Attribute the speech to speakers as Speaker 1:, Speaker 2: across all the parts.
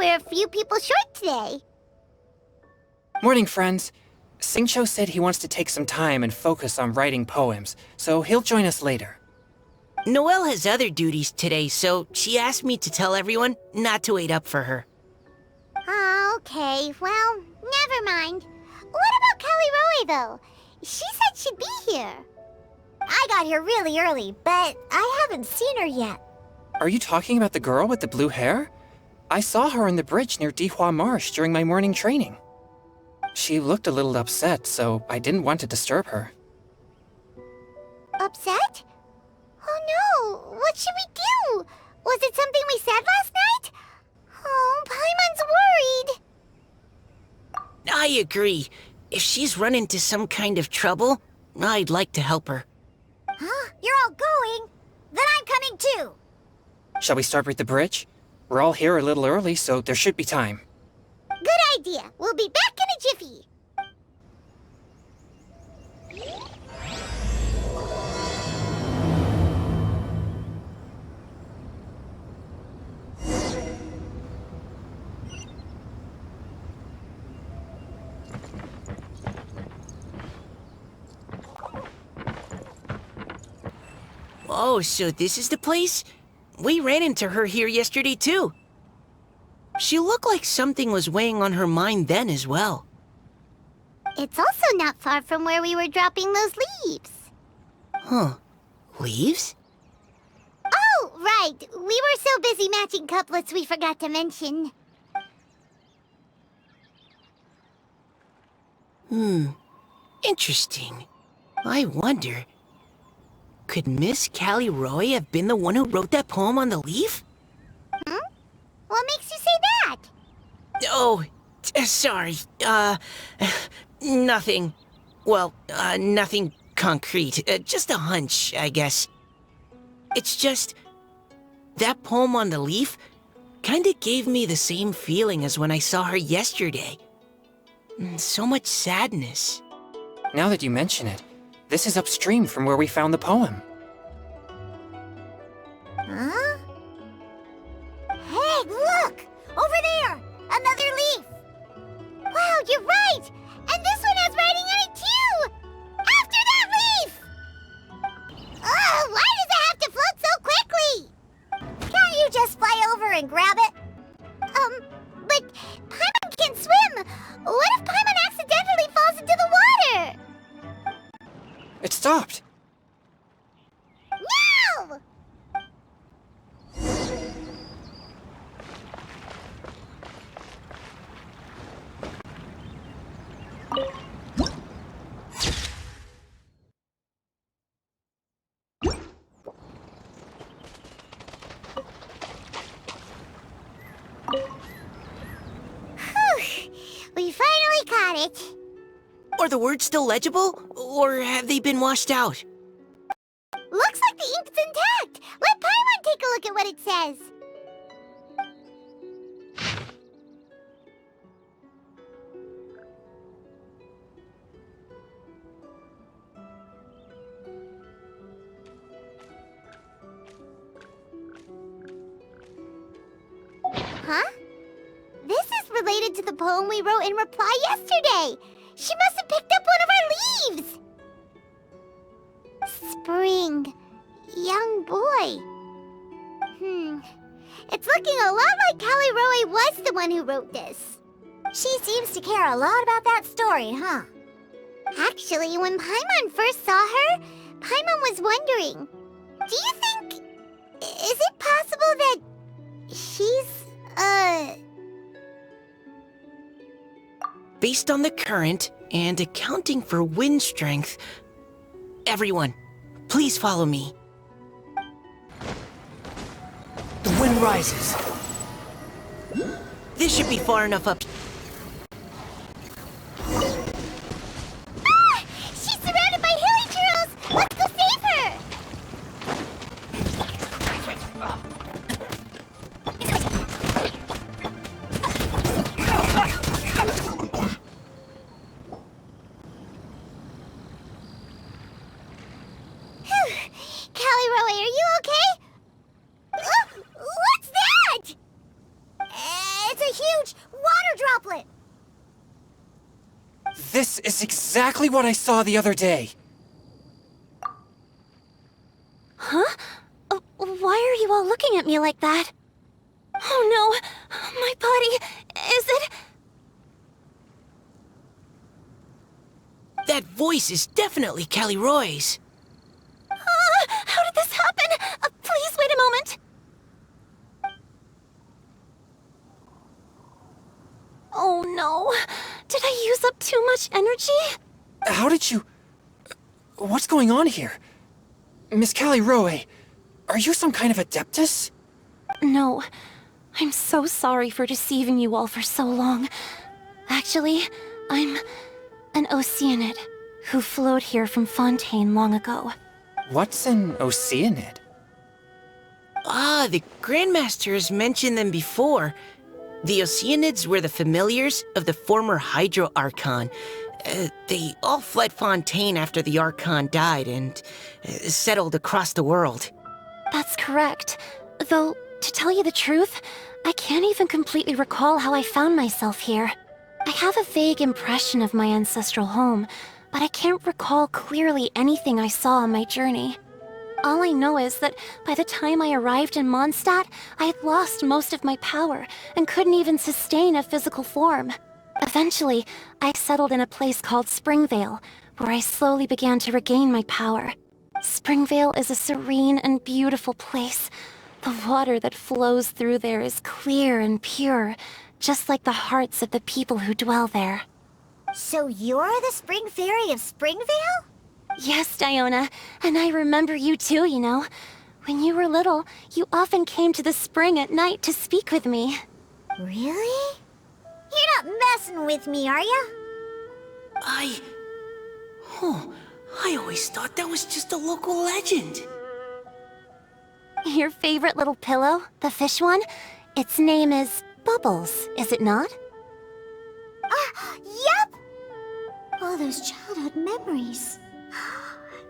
Speaker 1: we're a few people short today.
Speaker 2: Morning, friends. Singcho said he wants to take some time and focus on writing poems, so he'll join us later.
Speaker 3: Noelle has other duties today, so she asked me to tell everyone not to wait up for her.
Speaker 1: Oh, okay. Well, never mind. What about Callirhoe, though? She said she'd be here. I got here really early, but I haven't seen her yet.
Speaker 2: Are you talking about the girl with the blue hair? I saw her on the bridge near Dihua Marsh during my morning training. She looked a little upset, so I didn't want to disturb her.
Speaker 1: Upset? Oh no! What should we do? Was it something we said last night? Oh, Paimon's worried.
Speaker 3: I agree. If she's run into some kind of trouble, I'd like to help her.
Speaker 1: Huh? You're all going? Then I'm coming too.
Speaker 2: Shall we start with the bridge? We're all here a little early, so there should be time.
Speaker 1: Good idea. We'll be back in a jiffy.
Speaker 3: Oh, so this is the place? We ran into her here yesterday, too. She looked like something was weighing on her mind then as well.
Speaker 1: It's also not far from where we were dropping those leaves.
Speaker 3: Huh. Leaves?
Speaker 1: Oh, right. We were so busy matching couplets we forgot to mention.
Speaker 3: Interesting. I wonder... Could Miss Callirhoe have been the one who wrote that poem on the leaf?
Speaker 1: What makes you say that?
Speaker 3: Oh, sorry. Nothing. Well, nothing concrete. Just a hunch, I guess. It's just... That poem on the leaf kinda gave me the same feeling as when I saw her yesterday. So much sadness.
Speaker 2: Now that you mention it, this is upstream from where we found the poem.
Speaker 1: Huh? Hey, look! Over there! Another leaf! Wow, you're right! And this one has writing on it too! After that leaf! Oh, why does it have to float so quickly? Can't you just fly over and grab it? But Paimon can't swim! What if Paimon accidentally falls into the water?
Speaker 2: It stopped!
Speaker 1: No! Whew. We finally caught it.
Speaker 3: Are the words still legible? Or have they been washed out?
Speaker 1: Looks like the ink's intact. Let Paimon take a look at what it says. Huh? This is related to the poem we wrote in reply yesterday. She must have picked up one of our leaves. Spring. Young boy. It's looking a lot like Callirhoe was the one who wrote this. She seems to care a lot about that story, huh? Actually, when Paimon first saw her, Paimon was wondering, do you think... Is it possible that she's,
Speaker 3: Based on the current and accounting for wind strength, everyone, please follow me. The wind rises. This should be far enough up.
Speaker 1: Ah! She's surrounded by hilly churros! Let's go save her! Callirhoe, are you okay? What's that? It's a
Speaker 2: This is exactly what I saw the other day.
Speaker 1: Huh? Why are you all looking at me like that? Oh no! My body... Is it...
Speaker 3: That voice is definitely Callirhoe's.
Speaker 1: How did this happen? Please wait a moment. Oh no. Did I use up too much energy?
Speaker 2: How did you... What's going on here? Miss Callirhoe, are you some kind of adeptus?
Speaker 1: No. I'm so sorry for deceiving you all for so long. Actually, I'm an Oceanid who flowed here from Fontaine long ago.
Speaker 2: What's an Oceanid?
Speaker 3: Ah, the Grandmaster has mentioned them before. The Oceanids were the familiars of the former Hydro Archon. They all fled Fontaine after the Archon died and settled across the world.
Speaker 1: That's correct. Though, to tell you the truth, I can't even completely recall how I found myself here. I have a vague impression of my ancestral home, but I can't recall clearly anything I saw on my journey. All I know is that by the time I arrived in Mondstadt, I had lost most of my power and couldn't even sustain a physical form. Eventually, I settled in a place called Springvale, where I slowly began to regain my power. Springvale is a serene and beautiful place. The water that flows through there is clear and pure, just like the hearts of the people who dwell there.
Speaker 4: So you're the Spring Fairy of Springvale?
Speaker 1: Yes, Diona, and I remember you too, you know. When you were little, you often came to the spring at night to speak with me.
Speaker 4: Really? You're not messing with me, are ya?
Speaker 3: I always thought that was just a local legend.
Speaker 1: Your favorite little pillow, the fish one? Its name is Bubbles, is it not?
Speaker 4: Yep! All those childhood memories.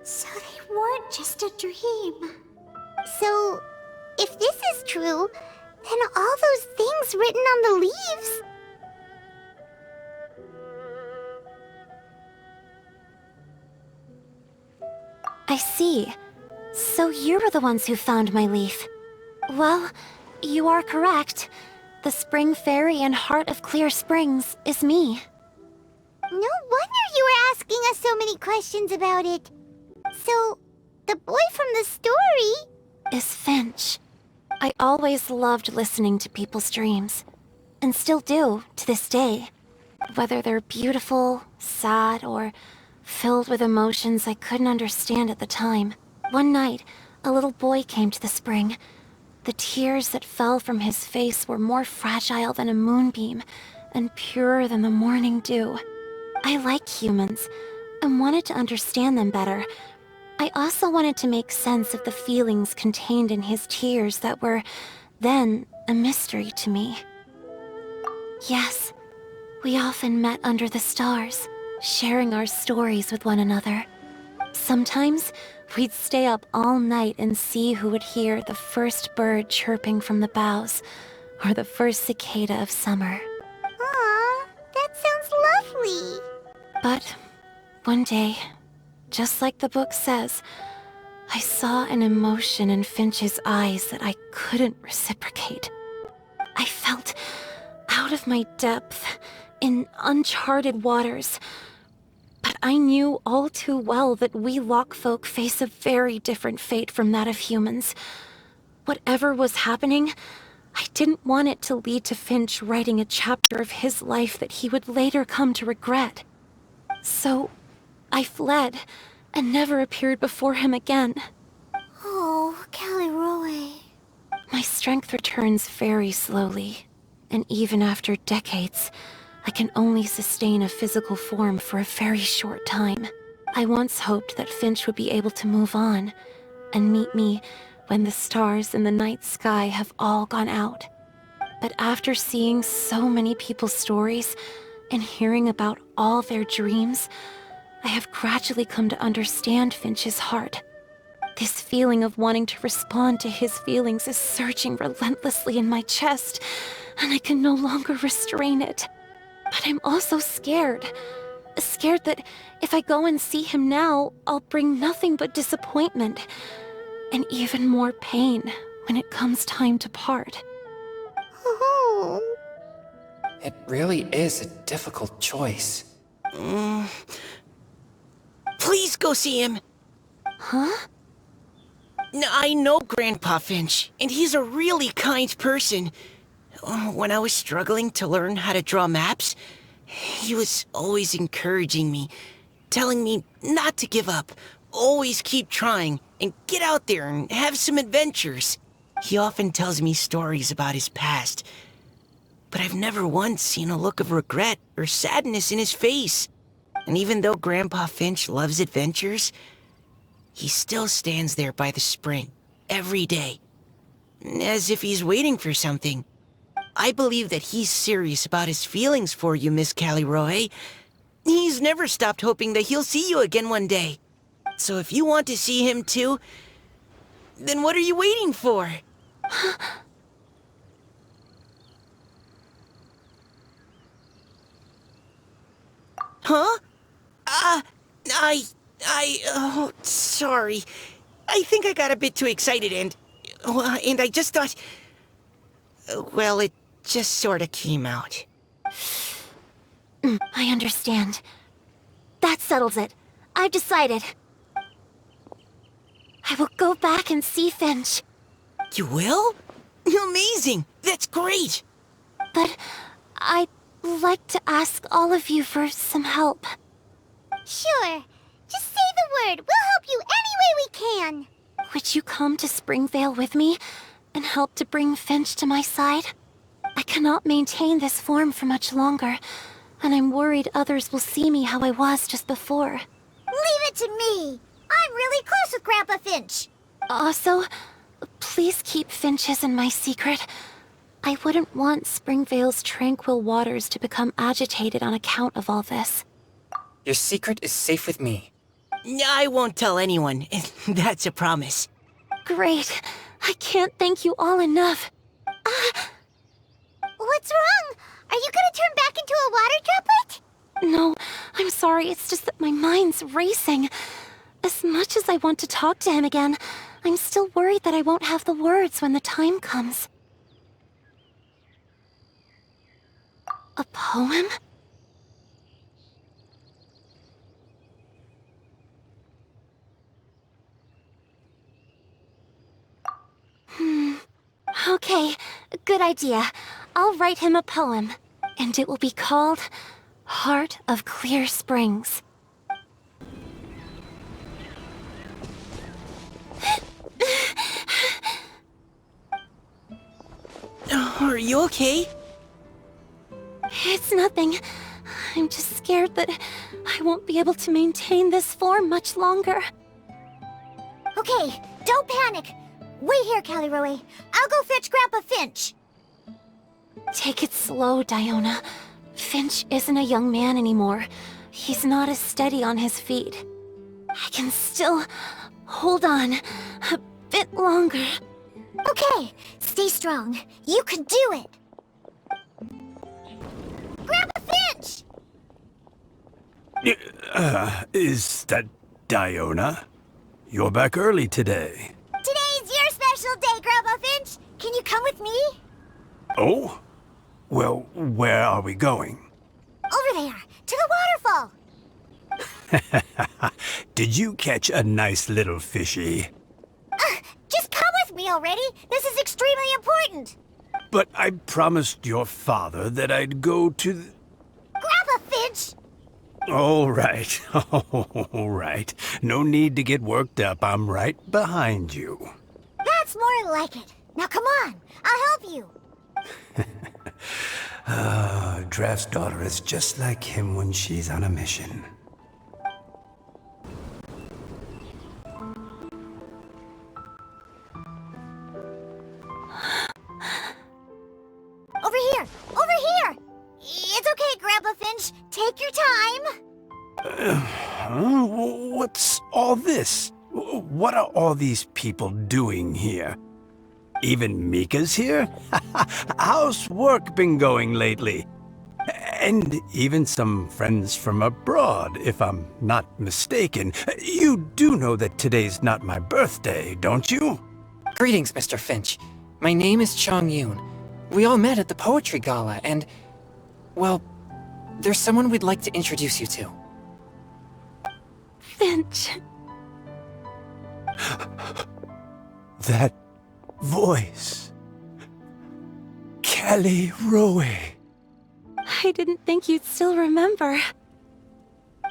Speaker 4: So they weren't just a dream.
Speaker 1: So, if this is true, then all those things written on the leaves... I see. So you were the ones who found my leaf. Well, you are correct. The Spring Fairy and Heart of Clear Springs is me.
Speaker 4: No wonder you were asking us so many questions about it. So, the boy from the story...
Speaker 1: Is Finch. I always loved listening to people's dreams. And still do, to this day. Whether they're beautiful, sad, or filled with emotions I couldn't understand at the time. One night, a little boy came to the spring. The tears that fell from his face were more fragile than a moonbeam, and purer than the morning dew. I like humans, and wanted to understand them better. I also wanted to make sense of the feelings contained in his tears that were, then, a mystery to me. Yes, we often met under the stars, sharing our stories with one another. Sometimes, we'd stay up all night and see who would hear the first bird chirping from the boughs, or the first cicada of summer.
Speaker 4: Aw, that sounds lovely.
Speaker 1: But one day, just like the book says, I saw an emotion in Finch's eyes that I couldn't reciprocate. I felt out of my depth, in uncharted waters. But I knew all too well that we Lockfolk face a very different fate from that of humans. Whatever was happening, I didn't want it to lead to Finch writing a chapter of his life that he would later come to regret. So, I fled, and never appeared before him again.
Speaker 4: Oh, Callirhoe.
Speaker 1: My strength returns very slowly, and even after decades, I can only sustain a physical form for a very short time. I once hoped that Finch would be able to move on, and meet me when the stars in the night sky have all gone out. But after seeing so many people's stories, and hearing about all their dreams, I have gradually come to understand Finch's heart. This feeling of wanting to respond to his feelings is surging relentlessly in my chest, and I can no longer restrain it. But I'm also scared,
Speaker 5: Scared that if I go and see him now, I'll bring nothing but disappointment and even more pain when it comes time to part.
Speaker 4: Oh.
Speaker 2: It really is a difficult choice.
Speaker 3: Please go see him.
Speaker 5: Huh?
Speaker 3: I know Grandpa Finch, and he's a really kind person. When I was struggling to learn how to draw maps, he was always encouraging me, telling me not to give up, always keep trying, and get out there and have some adventures. He often tells me stories about his past, but I've never once seen a look of regret or sadness in his face. And even though Grandpa Finch loves adventures, he still stands there by the spring, every day, as if he's waiting for something. I believe that he's serious about his feelings for you, Miss Callirhoe. He's never stopped hoping that he'll see you again one day. So if you want to see him too, then what are you waiting for? Huh? Oh, sorry. I think I got a bit too excited and I just thought, well, it just sort of came out.
Speaker 5: I understand. That settles it. I've decided. I will go back and see Finch.
Speaker 3: You will? Amazing! That's great!
Speaker 5: But I'd like to ask all of you for some help.
Speaker 4: Sure. Just say the word. We'll help you any way we can.
Speaker 5: Would you come to Springvale with me and help to bring Finch to my side? I cannot maintain this form for much longer, and I'm worried others will see me how I was just before.
Speaker 4: Leave it to me. I'm really close with Grandpa Finch.
Speaker 5: Also, please keep Finch's in my secret. I wouldn't want Springvale's tranquil waters to become agitated on account of all this.
Speaker 2: Your secret is safe with me.
Speaker 3: I won't tell anyone. That's a promise.
Speaker 5: Great. I can't thank you all enough.
Speaker 4: What's wrong? Are you gonna turn back into a water droplet?
Speaker 5: No, I'm sorry. It's just that my mind's racing. As much as I want to talk to him again, I'm still worried that I won't have the words when the time comes. A poem? Okay, good idea. I'll write him a poem, and it will be called Heart of Clear Springs.
Speaker 3: Are you okay?
Speaker 5: It's nothing. I'm just scared that I won't be able to maintain this form much longer.
Speaker 4: Okay, don't panic. Wait here, Callirhoe. I'll go fetch Grandpa Finch.
Speaker 5: Take it slow, Diona. Finch isn't a young man anymore. He's not as steady on his feet. I can still hold on a bit longer.
Speaker 4: Okay, stay strong. You can do it. Grandpa Finch!
Speaker 6: Is that Diona? You're back early today.
Speaker 4: Today's your special day, Grandpa Finch. Can you come with me?
Speaker 6: Oh? Well, where are we going?
Speaker 4: Over there, to the waterfall.
Speaker 6: Did you catch a nice little fishy?
Speaker 4: Just come with me already. This is extremely important.
Speaker 6: But I promised your father that I'd go to the...
Speaker 4: Grandpa Finch!
Speaker 6: All right, all right. No need to get worked up. I'm right behind you.
Speaker 4: That's more like it. Now come on, I'll help you.
Speaker 6: Draft's daughter is just like him when she's on a mission.
Speaker 4: Over here! Over here! It's okay, Grandpa Finch. Take your time.
Speaker 6: What's all this? What are all these people doing here? Even Mika's here? How's work been going lately? And even some friends from abroad, if I'm not mistaken. You do know that today's not my birthday, don't you?
Speaker 2: Greetings, Mr. Finch. My name is Chong Yoon. We all met at the poetry gala, and... well, there's someone we'd like to introduce you to.
Speaker 5: Finch.
Speaker 6: That voice. Callirhoe.
Speaker 5: I didn't think you'd still remember.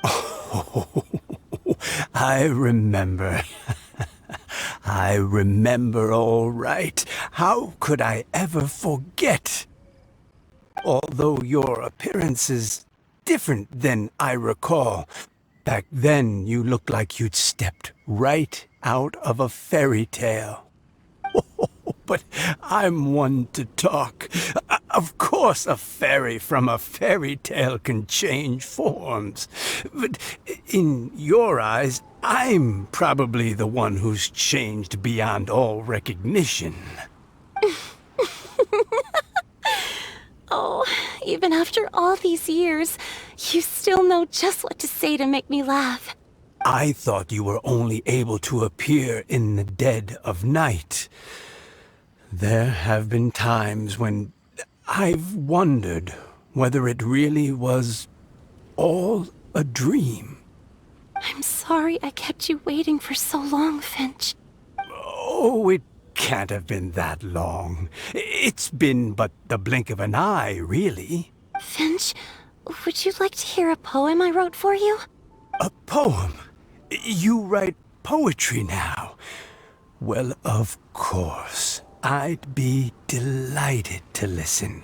Speaker 6: Oh, I remember. I remember all right. How could I ever forget? Although your appearance is different than I recall. Back then, you looked like you'd stepped right out of a fairy tale. But I'm one to talk. Of course, a fairy from a fairy tale can change forms. But in your eyes, I'm probably the one who's changed beyond all recognition.
Speaker 5: Oh, even after all these years, you still know just what to say to make me laugh.
Speaker 6: I thought you were only able to appear in the dead of night. There have been times when I've wondered whether it really was all a dream.
Speaker 5: I'm sorry I kept you waiting for so long, Finch.
Speaker 6: Oh, it can't have been that long. It's been but the blink of an eye, really.
Speaker 5: Finch, would you like to hear a poem I wrote for you?
Speaker 6: A poem? You write poetry now? Well, of course. I'd be delighted to listen.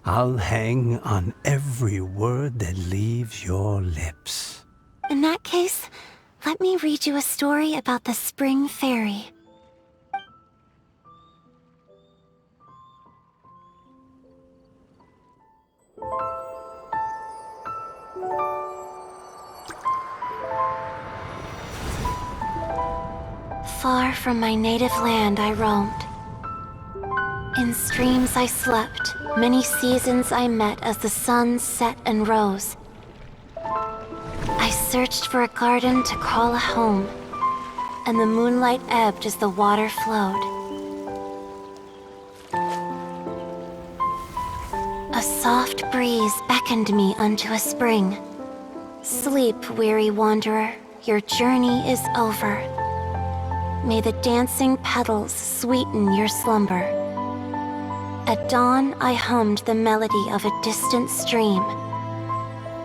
Speaker 6: I'll hang on every word that leaves your lips.
Speaker 5: In that case, let me read you a story about the Spring Fairy. Far from my native land I roamed. In streams I slept, many seasons I met as the sun set and rose. I searched for a garden to call a home, and the moonlight ebbed as the water flowed. A soft breeze beckoned me unto a spring. Sleep, weary wanderer, your journey is over. May the dancing petals sweeten your slumber. At dawn, I hummed the melody of a distant stream,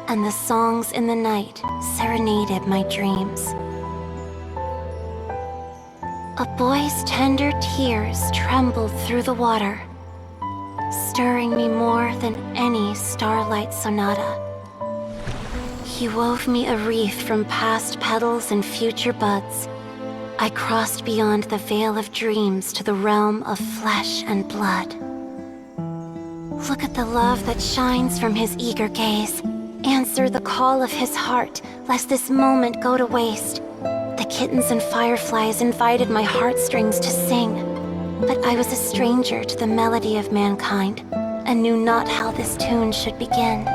Speaker 5: and the songs in the night serenaded my dreams. A boy's tender tears trembled through the water, stirring me more than any starlight sonata. He wove me a wreath from past petals and future buds. I crossed beyond the veil of dreams to the realm of flesh and blood. Look at the love that shines from his eager gaze. Answer the call of his heart, lest this moment go to waste. The kittens and fireflies invited my heartstrings to sing, but I was a stranger to the melody of mankind, and knew not how this tune should begin.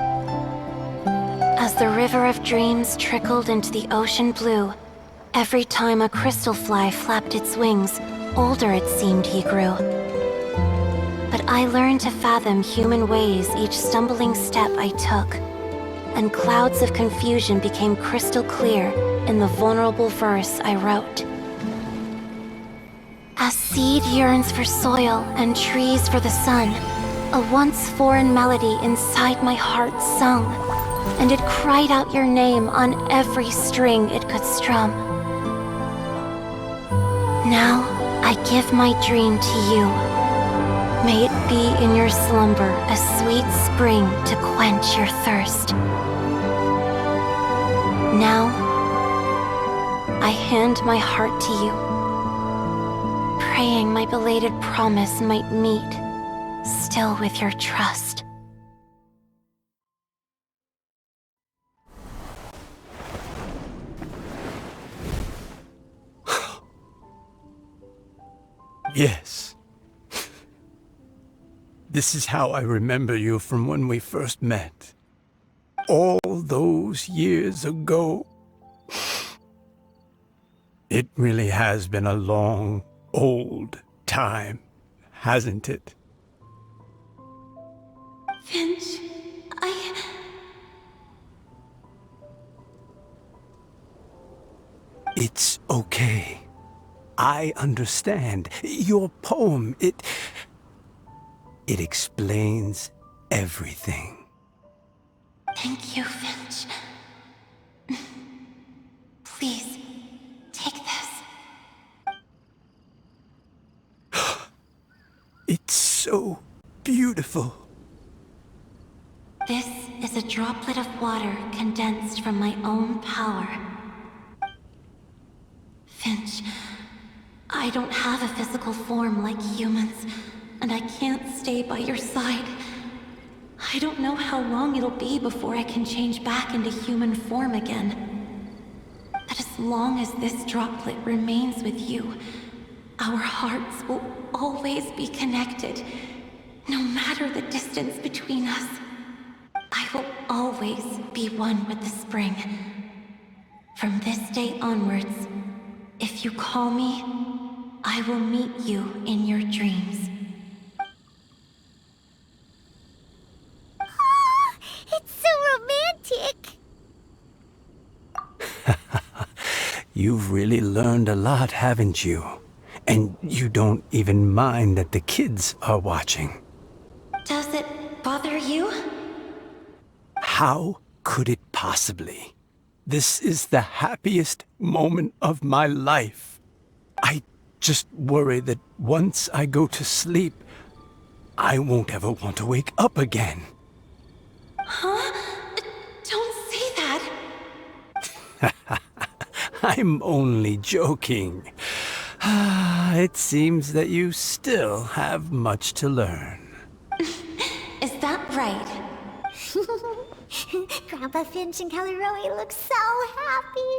Speaker 5: As the river of dreams trickled into the ocean blue, every time a crystal fly flapped its wings, older it seemed he grew. But I learned to fathom human ways each stumbling step I took, and clouds of confusion became crystal clear in the vulnerable verse I wrote. As seed yearns for soil and trees for the sun, a once foreign melody inside my heart sung, and it cried out your name on every string it could strum. Now I give my dream to you. May it be in your slumber a sweet spring to quench your thirst. Now, I hand my heart to you, praying my belated promise might meet, still with your trust.
Speaker 6: Yes. This is how I remember you from when we first met. all those years ago. It really has been a long, old time, hasn't it?
Speaker 5: Finch,
Speaker 6: It's okay. I understand. Your poem, it explains everything.
Speaker 5: Thank you, Finch. Please, take this.
Speaker 6: It's so beautiful.
Speaker 5: This is a droplet of water condensed from my own power. Finch, I don't have a physical form like humans, and I can't stay by your side. I don't know how long it'll be before I can change back into human form again. But as long as this droplet remains with you, our hearts will always be connected, no matter the distance between us. I will always be one with the spring. From this day onwards, if you call me, I will meet you in your dreams.
Speaker 4: Oh, it's so romantic.
Speaker 6: You've really learned a lot, haven't you? And you don't even mind that the kids are watching.
Speaker 5: Does it bother you?
Speaker 6: How could it possibly? This is the happiest moment of my life. I just worry that once I go to sleep, I won't ever want to wake up again.
Speaker 5: Huh? Don't say that.
Speaker 6: I'm only joking. It seems that you still have much to learn.
Speaker 5: Is that right?
Speaker 4: Grandpa Finch and Callirhoe look so happy.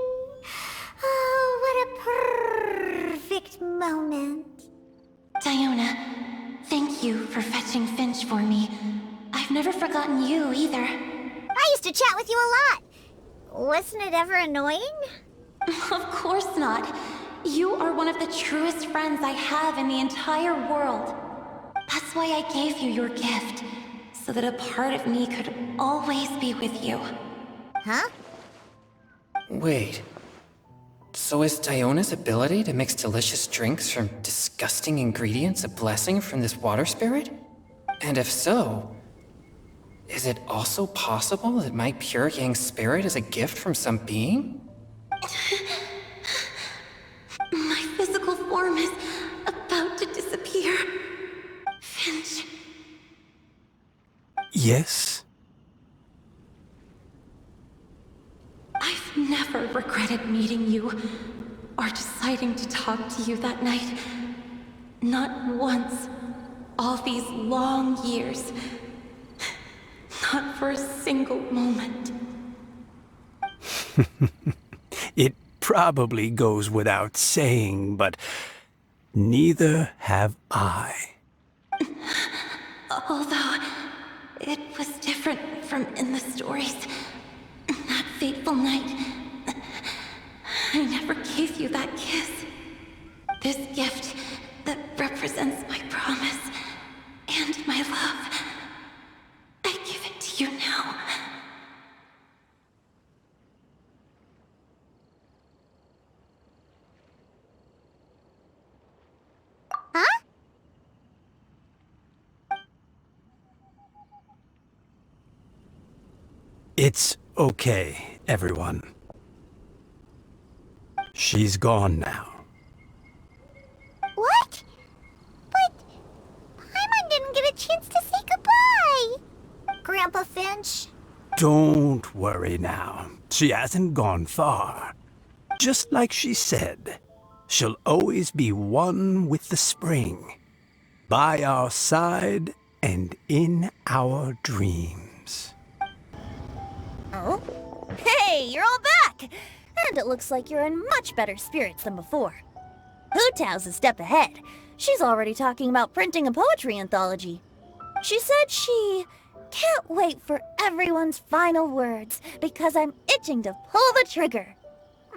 Speaker 4: Oh, what a perfect moment.
Speaker 5: Diona, thank you for fetching Finch for me. I've never forgotten you either.
Speaker 4: I used to chat with you a lot. Wasn't it ever annoying?
Speaker 5: Of course not. You are one of the truest friends I have in the entire world. That's why I gave you your gift, so that a part of me could always be with you.
Speaker 4: Huh?
Speaker 2: Wait. So is Diona's ability to mix delicious drinks from disgusting ingredients a blessing from this water spirit? And if so, is it also possible that my pure yang spirit is a gift from some being?
Speaker 5: My physical form is about to disappear. Finch.
Speaker 6: Yes?
Speaker 5: I've never regretted meeting you, or deciding to talk to you that night. Not once. All these long years. Not for a single moment.
Speaker 6: It probably goes without saying, but neither have I.
Speaker 5: Although, it was different from in the stories. That fateful night, I never gave you that kiss. This gift that represents my promise and my love, I give it to you now.
Speaker 4: Huh?
Speaker 6: It's okay, everyone. She's gone now.
Speaker 4: What? But Paimon didn't get a chance to say goodbye. Grandpa Finch.
Speaker 6: Don't worry now. She hasn't gone far. Just like she said, she'll always be one with the spring, by our side and in our dreams.
Speaker 1: Oh? Hey, you're all back! And it looks like you're in much better spirits than before. Hu-Tao's a step ahead. She's already talking about printing a poetry anthology. She said she
Speaker 5: Can't wait for everyone's final words, because I'm itching to pull the trigger.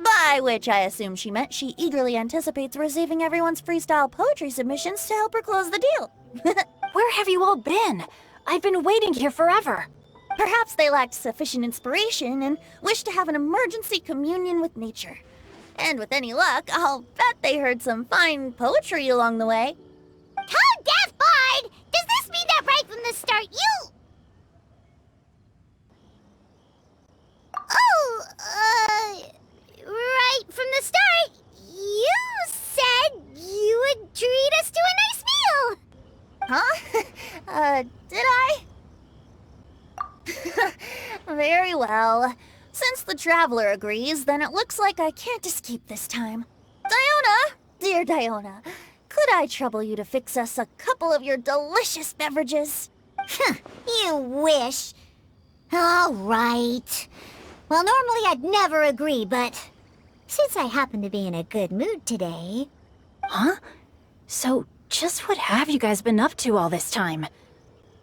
Speaker 5: By which I assume she meant she eagerly anticipates receiving everyone's freestyle poetry submissions to help her close the deal. Where have you all been? I've been waiting here forever. Perhaps they lacked sufficient inspiration and wished to have an emergency communion with nature. And with any luck, I'll bet they heard some fine poetry along the way.
Speaker 1: Tone deaf, Bard! Does this mean that right from the start you... right from the start, you said you would treat us to a nice meal!
Speaker 5: Huh? Did I? Very well. Since the Traveler agrees, then it looks like I can't escape this time. Diona! Dear Diona, could I trouble you to fix us a couple of your delicious beverages?
Speaker 1: You wish. All right. Well, normally I'd never agree, but since I happen to be in a good mood today...
Speaker 5: Huh? So, just what have you guys been up to all this time?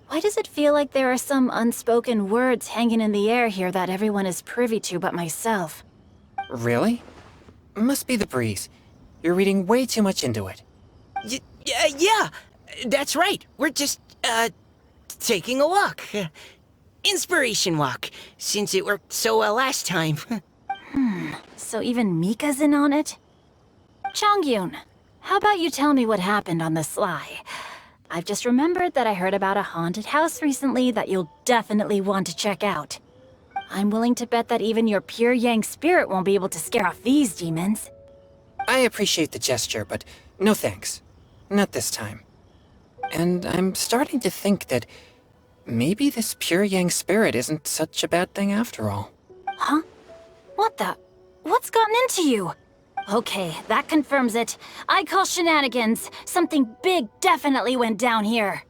Speaker 5: Why does it feel like there are some unspoken words hanging in the air here that everyone is privy to but myself?
Speaker 2: Really? Must be the breeze. You're reading way too much into it.
Speaker 3: Yeah, that's right. We're just, taking a walk. Inspiration walk, since it worked so well last time.
Speaker 5: So even Mika's in on it? Chongyun, how about you tell me what happened on the sly? I've just remembered that I heard about a haunted house recently that you'll definitely want to check out. I'm willing to bet that even your pure Yang spirit won't be able to scare off these demons.
Speaker 2: I appreciate the gesture, but no thanks. Not this time. And I'm starting to think that maybe this pure Yang spirit isn't such a bad thing after all.
Speaker 5: Huh? What the? What's gotten into you? Okay, that confirms it. I call shenanigans. Something big definitely went down here.